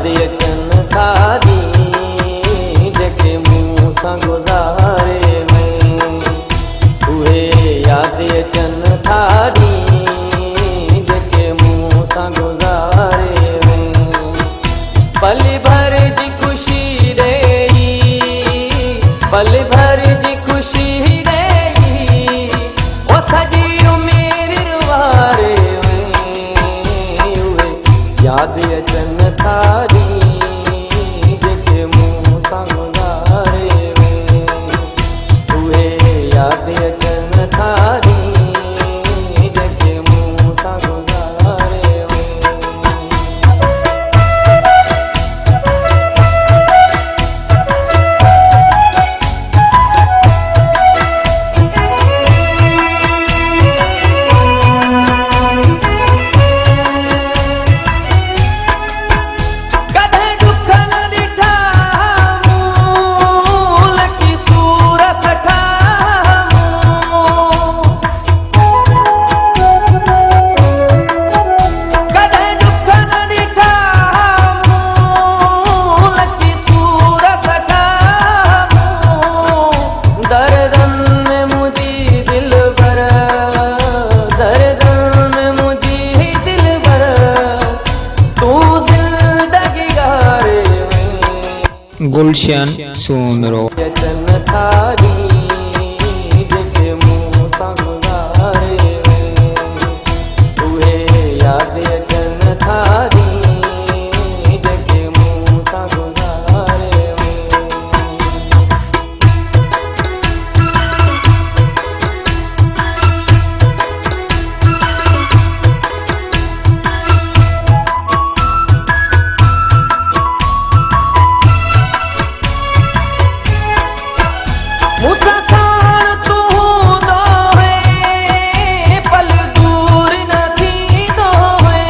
अचन थारी जेके मूं सां गुज़ारे में, उहे याद अचन थारी जेके मूं सां गुज़ारे में। पल भर जी खुशी रही, पल भर जी खुशी रही, ओ सजी उम्र वारे में, उहे याद अचन थारी जेके मूं सां गुज़ारे में, उहे याद अचन थारी जेके मूं सां गुज़ारे में। गुलशन सुमरो अचन थारी जेके मूं सां गुज़ारे में, उहे याद अचन थारी जेके मूं सां गुज़ारे में। मूंसां साण तूं हूंदो हुए, पल दूर न थींदो हुए।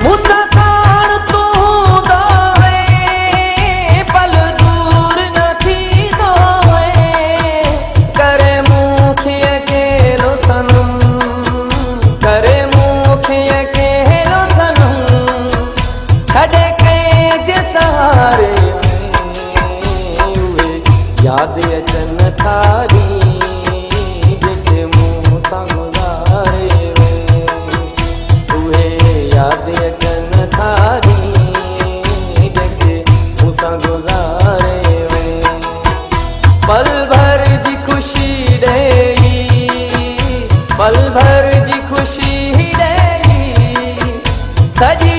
मूंसां साण तूं हूंदो हुए, पल दूर न थींदो हुए। करे मूंखे अकेलो सनम, करे मूंखे अकेलो सनम, छॾे सहारे में, उहे याद अचन थारी जेके मूं सां गुज़ारे में, उहे याद अचन थारी जेके मूं सां गुज़ारे में। पल भर जी खुशी रही, पल भर जी खुशी रही, सजी